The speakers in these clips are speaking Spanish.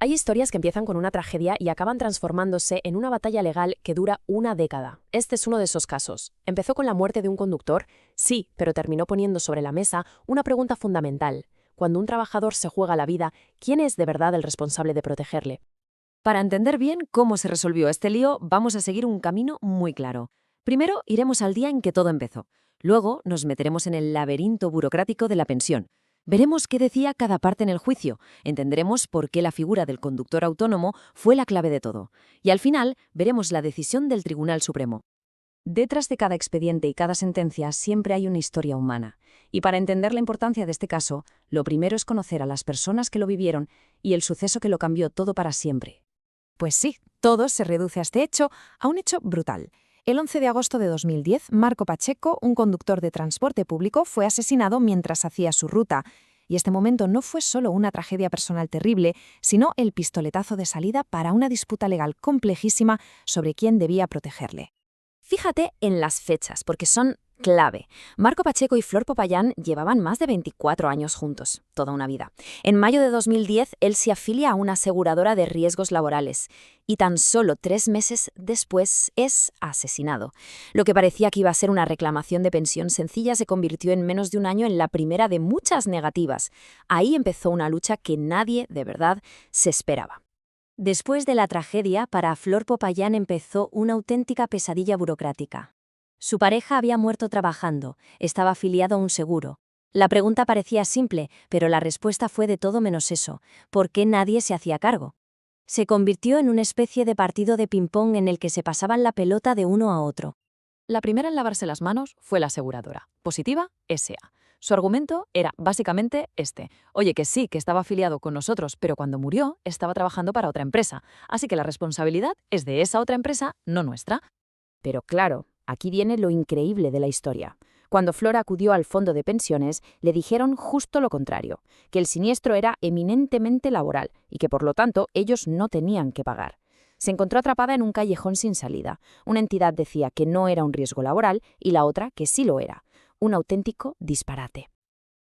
Hay historias que empiezan con una tragedia y acaban transformándose en una batalla legal que dura una década. Este es uno de esos casos. ¿Empezó con la muerte de un conductor? Sí, pero terminó poniendo sobre la mesa una pregunta fundamental. Cuando un trabajador se juega la vida, ¿quién es de verdad el responsable de protegerle? Para entender bien cómo se resolvió este lío, vamos a seguir un camino muy claro. Primero, iremos al día en que todo empezó. Luego, nos meteremos en el laberinto burocrático de la pensión. Veremos qué decía cada parte en el juicio, entenderemos por qué la figura del conductor autónomo fue la clave de todo. Y al final, veremos la decisión del Tribunal Supremo. Detrás de cada expediente y cada sentencia siempre hay una historia humana. Y para entender la importancia de este caso, lo primero es conocer a las personas que lo vivieron y el suceso que lo cambió todo para siempre. Pues sí, todo se reduce a este hecho, a un hecho brutal. El 11 de agosto de 2010, Marco Pacheco, un conductor de transporte público, fue asesinado mientras hacía su ruta. Y este momento no fue solo una tragedia personal terrible, sino el pistoletazo de salida para una disputa legal complejísima sobre quién debía protegerle. Fíjate en las fechas, porque son clave. Marco Pacheco y Flor Popayán llevaban más de 24 años juntos, toda una vida. En mayo de 2010, él se afilia a una aseguradora de riesgos laborales y tan solo 3 meses después es asesinado. Lo que parecía que iba a ser una reclamación de pensión sencilla se convirtió en menos de un año en la primera de muchas negativas. Ahí empezó una lucha que nadie, de verdad, se esperaba. Después de la tragedia, para Flor Popayán empezó una auténtica pesadilla burocrática. Su pareja había muerto trabajando, estaba afiliado a un seguro. La pregunta parecía simple, pero la respuesta fue de todo menos eso. ¿Por qué nadie se hacía cargo? Se convirtió en una especie de partido de ping-pong en el que se pasaban la pelota de uno a otro. La primera en lavarse las manos fue la aseguradora, Positiva S.A. Su argumento era básicamente este. Oye, que sí, que estaba afiliado con nosotros, pero cuando murió estaba trabajando para otra empresa, así que la responsabilidad es de esa otra empresa, no nuestra. Pero claro, aquí viene lo increíble de la historia. Cuando Flor acudió al fondo de pensiones, le dijeron justo lo contrario, que el siniestro era eminentemente laboral y que por lo tanto ellos no tenían que pagar. Se encontró atrapada en un callejón sin salida. Una entidad decía que no era un riesgo laboral y la otra que sí lo era. Un auténtico disparate.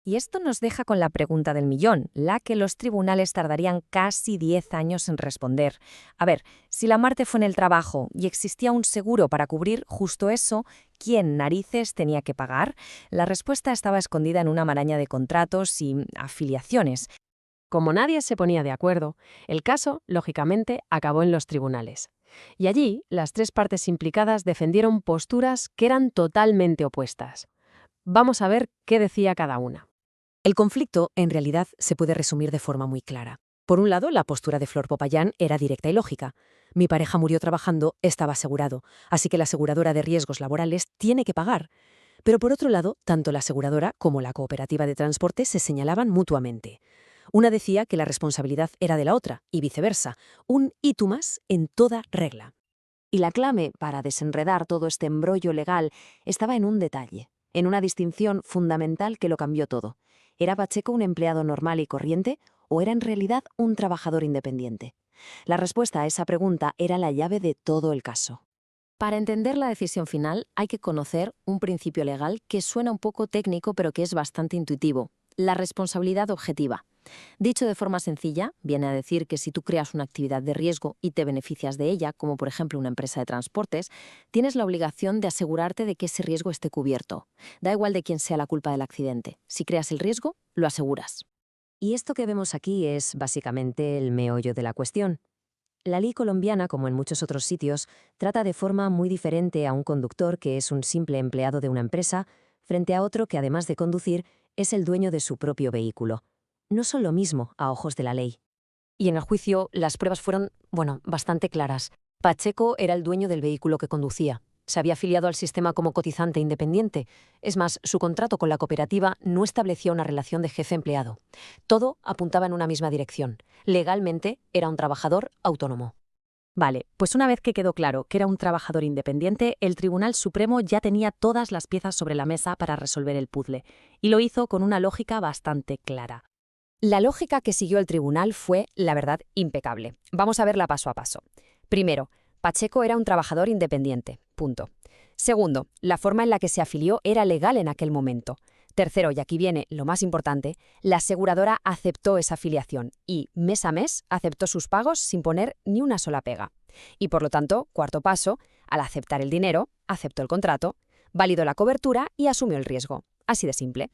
Y esto nos deja con la pregunta del millón, la que los tribunales tardarían casi 10 años en responder. A ver, si la muerte fue en el trabajo y existía un seguro para cubrir justo eso, ¿quién narices tenía que pagar? La respuesta estaba escondida en una maraña de contratos y afiliaciones. Como nadie se ponía de acuerdo, el caso, lógicamente, acabó en los tribunales. Y allí, las tres partes implicadas defendieron posturas que eran totalmente opuestas. Vamos a ver qué decía cada una. El conflicto, en realidad, se puede resumir de forma muy clara. Por un lado, la postura de Flor Popayán era directa y lógica. Mi pareja murió trabajando, estaba asegurado, así que la aseguradora de riesgos laborales tiene que pagar. Pero por otro lado, tanto la aseguradora como la cooperativa de transporte se señalaban mutuamente. Una decía que la responsabilidad era de la otra, y viceversa, un y tú más en toda regla. Y la clave para desenredar todo este embrollo legal estaba en un detalle, en una distinción fundamental que lo cambió todo. ¿Era Pacheco un empleado normal y corriente o era en realidad un trabajador independiente? La respuesta a esa pregunta era la llave de todo el caso. Para entender la decisión final hay que conocer un principio legal que suena un poco técnico pero que es bastante intuitivo, la responsabilidad objetiva. Dicho de forma sencilla, viene a decir que si tú creas una actividad de riesgo y te beneficias de ella, como por ejemplo una empresa de transportes, tienes la obligación de asegurarte de que ese riesgo esté cubierto. Da igual de quién sea la culpa del accidente. Si creas el riesgo, lo aseguras. Y esto que vemos aquí es básicamente el meollo de la cuestión. La ley colombiana, como en muchos otros sitios, trata de forma muy diferente a un conductor que es un simple empleado de una empresa, frente a otro que, además de conducir, es el dueño de su propio vehículo. No son lo mismo a ojos de la ley. Y en el juicio las pruebas fueron, bastante claras. Pacheco era el dueño del vehículo que conducía. Se había afiliado al sistema como cotizante independiente. Es más, su contrato con la cooperativa no establecía una relación de jefe-empleado. Todo apuntaba en una misma dirección. Legalmente era un trabajador autónomo. Vale, pues una vez que quedó claro que era un trabajador independiente, el Tribunal Supremo ya tenía todas las piezas sobre la mesa para resolver el puzzle, y lo hizo con una lógica bastante clara. La lógica que siguió el tribunal fue, la verdad, impecable. Vamos a verla paso a paso. Primero, Pacheco era un trabajador independiente. Punto. Segundo, la forma en la que se afilió era legal en aquel momento. Tercero, y aquí viene lo más importante, la aseguradora aceptó esa afiliación y, mes a mes, aceptó sus pagos sin poner ni una sola pega. Y por lo tanto, cuarto paso, al aceptar el dinero, aceptó el contrato, validó la cobertura y asumió el riesgo. Así de simple.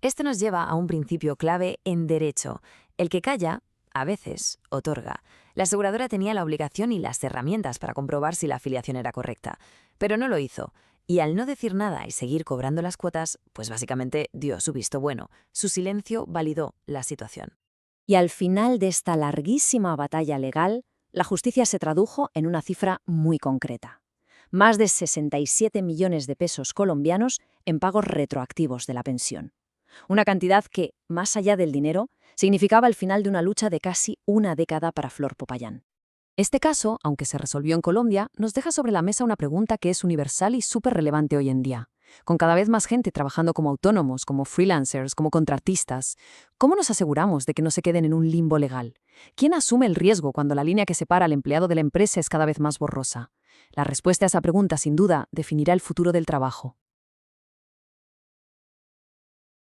Esto nos lleva a un principio clave en derecho. El que calla, a veces, otorga. La aseguradora tenía la obligación y las herramientas para comprobar si la afiliación era correcta, pero no lo hizo. Y al no decir nada y seguir cobrando las cuotas, pues básicamente dio su visto bueno. Su silencio validó la situación. Y al final de esta larguísima batalla legal, la justicia se tradujo en una cifra muy concreta. Más de 67 millones de pesos colombianos en pagos retroactivos de la pensión. Una cantidad que, más allá del dinero, significaba el final de una lucha de casi una década para Flor Popayán. Este caso, aunque se resolvió en Colombia, nos deja sobre la mesa una pregunta que es universal y súper relevante hoy en día. Con cada vez más gente trabajando como autónomos, como freelancers, como contratistas, ¿cómo nos aseguramos de que no se queden en un limbo legal? ¿Quién asume el riesgo cuando la línea que separa al empleado de la empresa es cada vez más borrosa? La respuesta a esa pregunta, sin duda, definirá el futuro del trabajo.